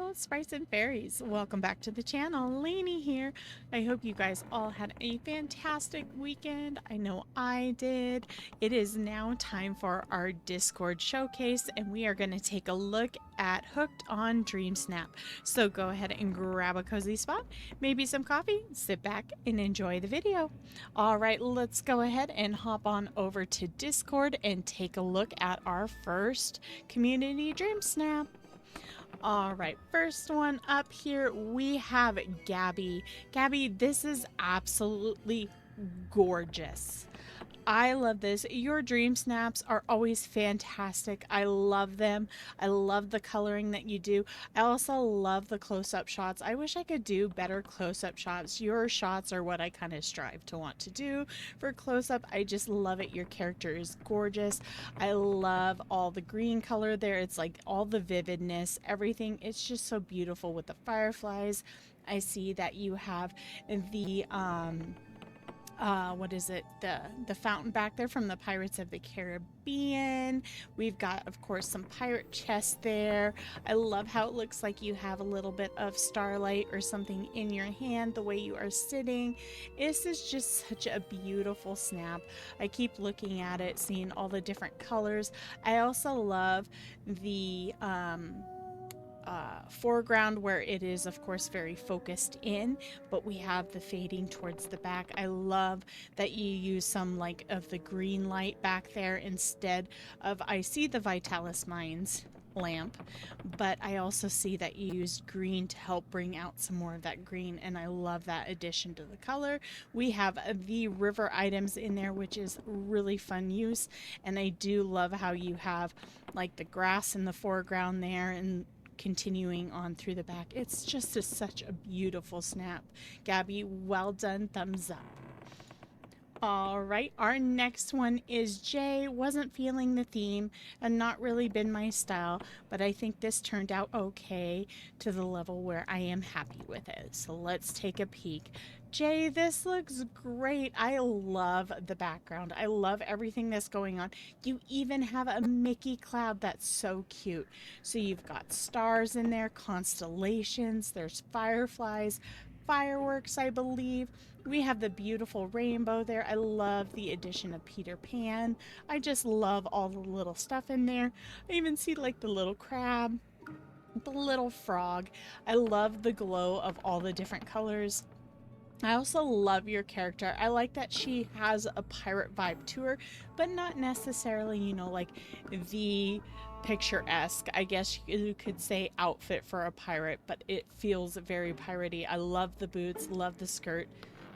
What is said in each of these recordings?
Hello, Sprites and Fairies. Welcome back to the channel. Laynie here. I hope you guys all had a fantastic weekend. I know I did. It is now time for our Discord showcase, and we are going to take a look at Hooked on DreamSnap. So go ahead and grab a cozy spot, maybe some coffee, sit back, and enjoy the video. All right, let's go ahead and hop on over to Discord and take a look at our first community DreamSnap. All right, first one up here, we have Gabby. Gabby, this is absolutely gorgeous. I love this. Your dream snaps are always fantastic. I love them. I love the coloring that you do. I also love the close-up shots. I wish I could do better close-up shots. Your shots are what I kind of strive to want to do for close-up. I just love it. Your character is gorgeous. I love all the green color there. It's like all the vividness, everything. It's just so beautiful with the fireflies. I see that you have the what is it, the fountain back there from the Pirates of the Caribbean. We've got, of course, some pirate chests there. I love how it looks like you have a little bit of starlight or something in your hand, the way you are sitting. This is just such a beautiful snap. I keep looking at it, seeing all the different colors. I also love the foreground where it is, of course, very focused in, but we have the fading towards the back. I love that you use some like of the green light back there instead of, I see the Vitalis Mines lamp, but I also see that you used green to help bring out some more of that green, and I love that addition to the color. We have the river items in there, which is really fun use, and I do love how you have like the grass in the foreground there and continuing on through the back. It's just such a beautiful snap. Gabby, well done, thumbs up. All right, our next one is Jay. Wasn't feeling the theme and not really been my style, but I think this turned out okay to the level where I am happy with it. So let's take a peek. Jay, this looks great. I love the background. I love everything that's going on. You even have a Mickey cloud that's so cute. So you've got stars in there, constellations, there's fireflies, fireworks, I believe. We have the beautiful rainbow there. I love the addition of Peter Pan. I just love all the little stuff in there. I even see like the little crab, the little frog. I love the glow of all the different colors. I also love your character. I like that she has a pirate vibe to her, but not necessarily, you know, like the picturesque, I guess you could say, outfit for a pirate, but it feels very piratey. I love the boots, love the skirt,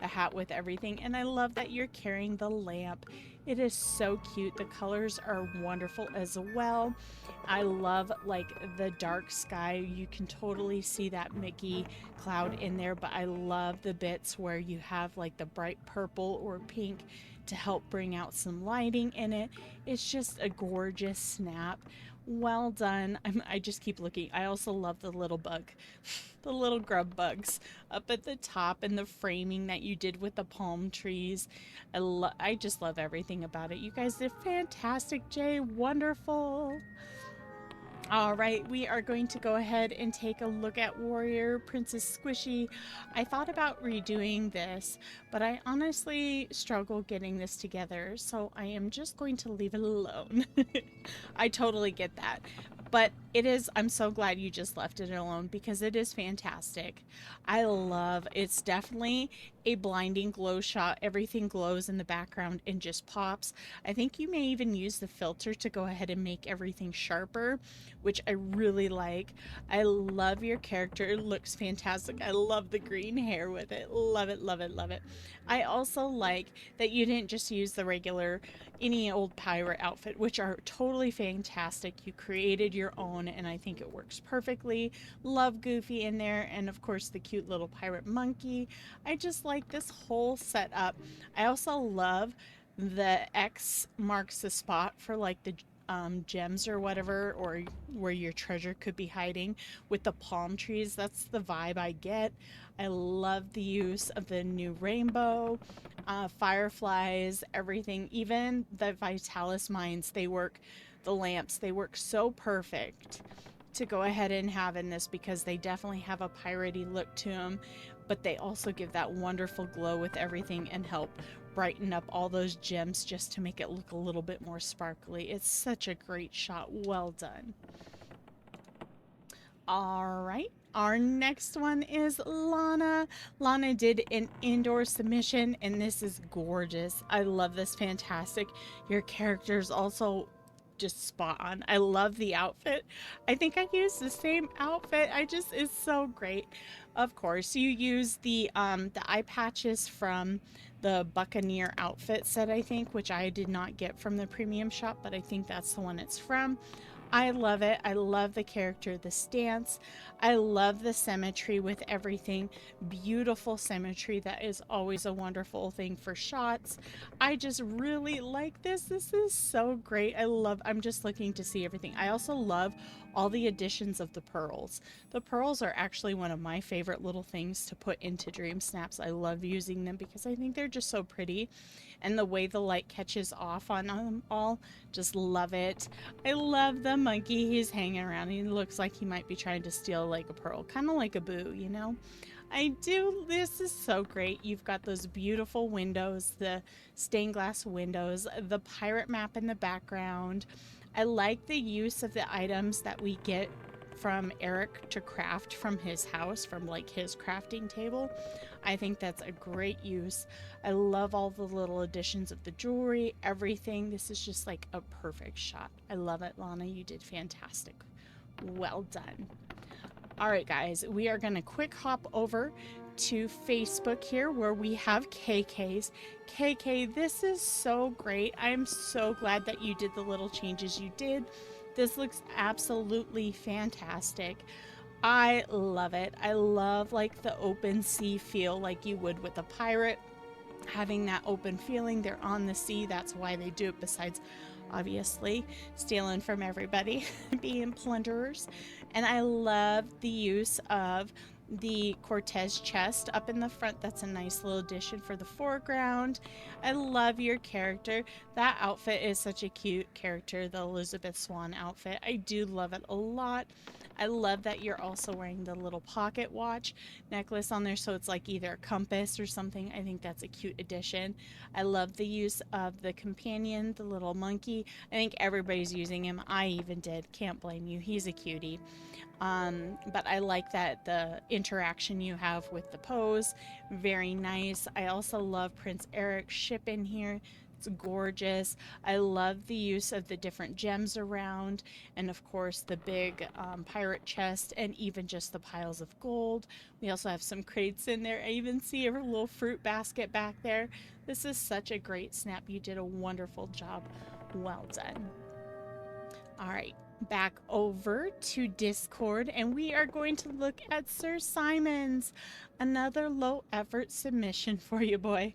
the hat with everything, and I love that you're carrying the lamp. It is so cute. The colors are wonderful as well. I love like the dark sky. You can totally see that Mickey cloud in there, but I love the bits where you have like the bright purple or pink to help bring out some lighting in it. It's just a gorgeous snap. Well done. I just keep looking. I also love the little bug, the little grub bugs up at the top, and the framing that you did with the palm trees. I just love everything about it. You guys did fantastic, Jay. Wonderful. All right, we are going to go ahead and take a look at Warrior Princess Squishy. I thought about redoing this, but I honestly struggle getting this together, so I am just going to leave it alone. I totally get that. But it is, I'm so glad you just left it alone because it is fantastic. I love, it's definitely a blinding glow shot. Everything glows in the background and just pops. I think you may even use the filter to go ahead and make everything sharper, which I really like. I love your character. It looks fantastic. I love the green hair with it. Love it, love it, love it. I also like that you didn't just use the regular, any old pirate outfit, which are totally fantastic. You created your own, and I think it works perfectly. Love Goofy in there, and of course the cute little pirate monkey. I just like this whole setup. I also love the X marks the spot for like the gems or whatever, or where your treasure could be hiding with the palm trees. That's the vibe I get. I love the use of the new rainbow, fireflies, everything. Even the Vitalis mines, they work, the lamps, they work so perfect to go ahead and have in this because they definitely have a piratey look to them, but they also give that wonderful glow with everything and help brighten up all those gems just to make it look a little bit more sparkly. It's such a great shot. Well done. All right. Our next one is Lana. Lana did an indoor submission, and this is gorgeous. I love this. Fantastic. Your character's also just spot on. I love the outfit. I think I used the same outfit. It's so great. Of course, you use the eye patches from the Buccaneer outfit set, I think, which I did not get from the premium shop, but I think that's the one it's from. I love it. I love the character, the stance. I love the symmetry with everything. Beautiful symmetry. That is always a wonderful thing for shots. I just really like this. This is so great. I'm just looking to see everything. I also love all the additions of the pearls. The pearls are actually one of my favorite little things to put into DreamSnaps. I love using them because I think they're just so pretty. And the way the light catches off on them all, just love it. I love the monkey. He's hanging around. He looks like he might be trying to steal like a pearl, kind of like a boo, you know? I do. This is so great. You've got those beautiful windows, the stained glass windows, the pirate map in the background. I like the use of the items that we get from Eric to craft from his house, from like his crafting table. I think that's a great use. I love all the little additions of the jewelry, everything. This is just like a perfect shot. I love it, Lana. You did fantastic. Well done. All right, guys, we are going to quick hop over to Facebook here where we have KK's. KK, this is so great. I'm so glad that you did the little changes you did. This looks absolutely fantastic. I love it. I love like the open sea feel like you would with a pirate. Having that open feeling, they're on the sea. That's why they do it, besides obviously stealing from everybody, being plunderers. And I love the use of the Cortez chest up in the front. That's a nice little addition for the foreground. I love your character. That outfit is such a cute character, the Elizabeth Swan outfit. I do love it a lot. I love that you're also wearing the little pocket watch necklace on there, so it's like either a compass or something. I think that's a cute addition. I love the use of the companion, the little monkey. I think everybody's using him. I even did. Can't blame you. He's a cutie. But I like that the interaction you have with the pose. Very nice. I also love Prince Eric's ship in here. It's gorgeous. I love the use of the different gems around, and of course the big pirate chest, and even just the piles of gold. We also have some crates in there. I even see a little fruit basket back there. This is such a great snap. You did a wonderful job. Well done. All right, back over to Discord, and we are going to look at Sir Simon's. Another low effort submission for you, boy.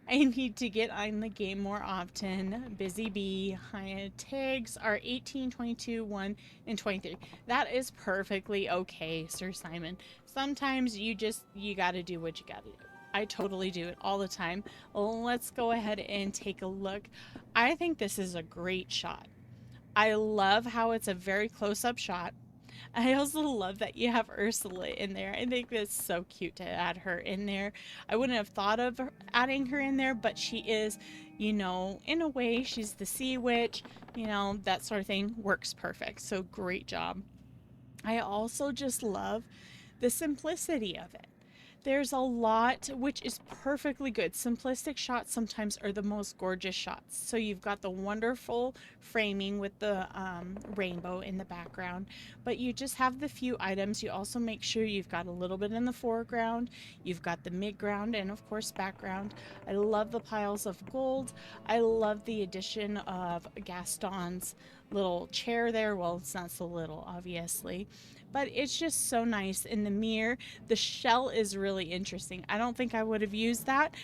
I need to get on the game more often. Busy bee. Tags are 18, 22, 1, and 23. That is perfectly okay, Sir Simon. Sometimes you gotta do what you gotta do. I totally do it all the time. Let's go ahead and take a look. I think this is a great shot. I love how it's a very close-up shot. I also love that you have Ursula in there. I think that's so cute to add her in there. I wouldn't have thought of adding her in there, but she is, you know, in a way, she's the sea witch, you know, that sort of thing. Works perfect. So great job. I also just love the simplicity of it. There's a lot, which is perfectly good. Simplistic shots sometimes are the most gorgeous shots. So you've got the wonderful framing with the rainbow in the background, but you just have the few items. You also make sure you've got a little bit in the foreground, you've got the midground, and of course background. I love the piles of gold. I love the addition of Gaston's little chair there. Well, it's not so little, obviously, but it's just so nice. In the mirror, the shell is really interesting. I don't think I would have used that.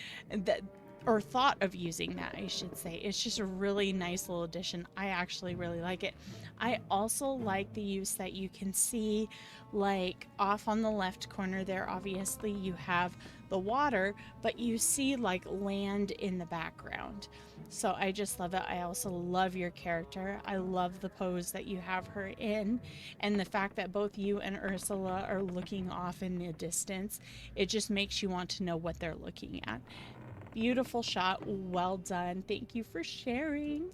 or thought of using that, I should say. It's just a really nice little addition. I actually really like it. I also like the use that you can see, like off on the left corner there, obviously you have the water, but you see like land in the background. So I just love it. I also love your character. I love the pose that you have her in, and the fact that both you and Ursula are looking off in the distance. It just makes you want to know what they're looking at. Beautiful shot. Well done. Thank you for sharing.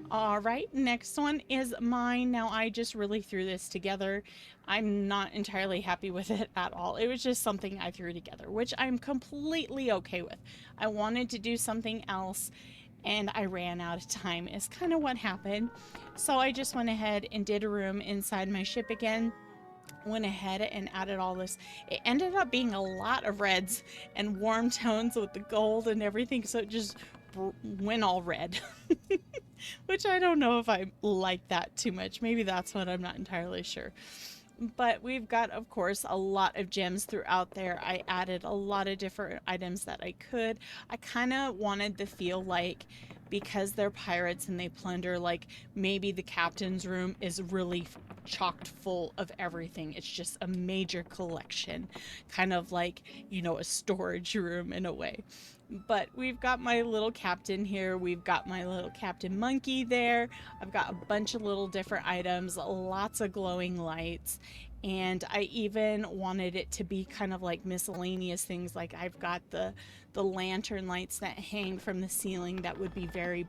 All right, next one is mine. Now, I just really threw this together. I'm not entirely happy with it at all. It was just something I threw together, which I'm completely okay with. I wanted to do something else and I ran out of time, is kind of what happened. So I just went ahead and did a room inside my ship again. Went ahead and added all this. It ended up being a lot of reds and warm tones with the gold and everything, so it just went all red. Which I don't know if I like that too much. Maybe that's what I'm not entirely sure. But we've got, of course, a lot of gems throughout there. I added a lot of different items that I could. I kind of wanted to feel like, because they're pirates and they plunder, like maybe the captain's room is really chocked full of everything. It's just a major collection, kind of like, you know, a storage room in a way. But we've got my little captain here. We've got my little captain monkey there. I've got a bunch of little different items, lots of glowing lights. And I even wanted it to be kind of like miscellaneous things. Like I've got the lantern lights that hang from the ceiling that would be very,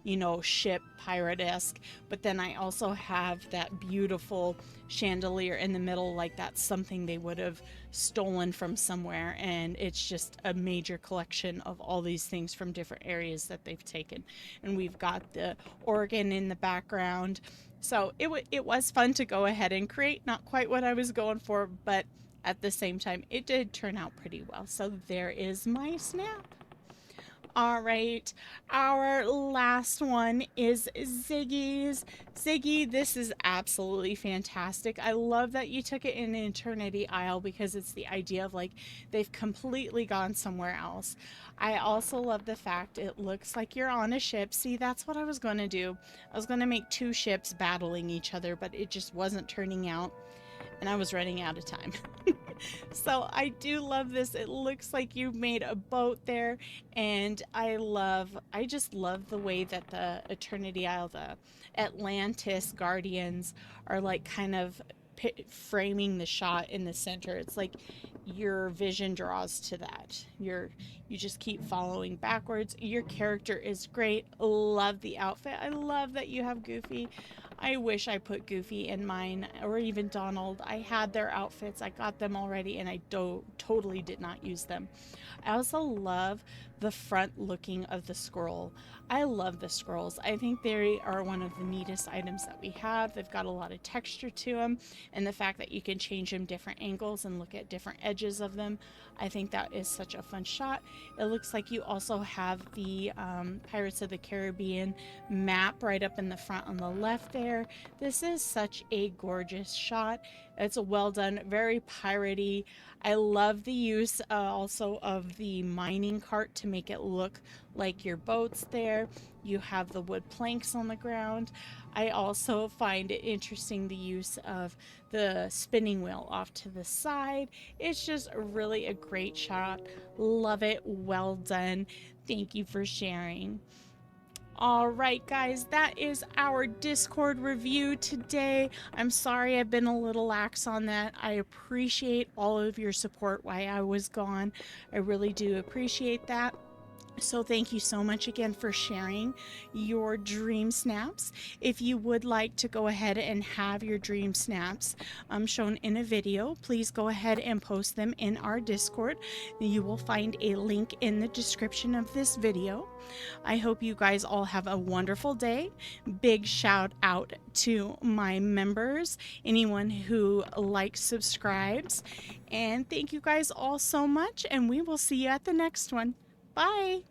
you know, ship pirate-esque. But then I also have that beautiful chandelier in the middle, like that's something they would have stolen from somewhere, and it's just a major collection of all these things from different areas that they've taken. And we've got the organ in the background. So it was fun to go ahead and create. Not quite what I was going for, but at the same time it did turn out pretty well. So there is my snap. All right, our last one is Ziggy's. Ziggy, this is absolutely fantastic. I love that you took it in Eternity Isle, because it's the idea of like they've completely gone somewhere else. I also love the fact it looks like you're on a ship. See, that's what I was going to do. I was going to make two ships battling each other, but it just wasn't turning out, and I was running out of time. So I do love this. It looks like you made a boat there, and I just love the way that the Eternity Isle, the Atlantis Guardians are like kind of framing the shot in the center. It's like your vision draws to that. You just keep following backwards. Your character is great. Love the outfit. I love that you have Goofy. I wish I put Goofy in mine, or even Donald. I had their outfits. I got them already, and I totally did not use them. I also love the front looking of the scroll. I love the scrolls. I think they are one of the neatest items that we have. They've got a lot of texture to them, and the fact that you can change them different angles and look at different edges of them, I think that is such a fun shot. It looks like you also have the Pirates of the Caribbean map right up in the front on the left there. This is such a gorgeous shot. It's well done, very piratey. I love the use also of the mining cart to make it look like your boat's there. You have the wood planks on the ground. I also find it interesting the use of the spinning wheel off to the side. It's just really a great shot. Love it. Well done. Thank you for sharing. All right, guys, that is our Discord review today. I'm sorry I've been a little lax on that. I appreciate all of your support while I was gone. I really do appreciate that. So thank you so much again for sharing your dream snaps. If you would like to go ahead and have your dream snaps shown in a video, please go ahead and post them in our Discord. You will find a link in the description of this video. I hope you guys all have a wonderful day. Big shout out to my members, anyone who likes, subscribes, and thank you guys all so much, and we will see you at the next one. Bye!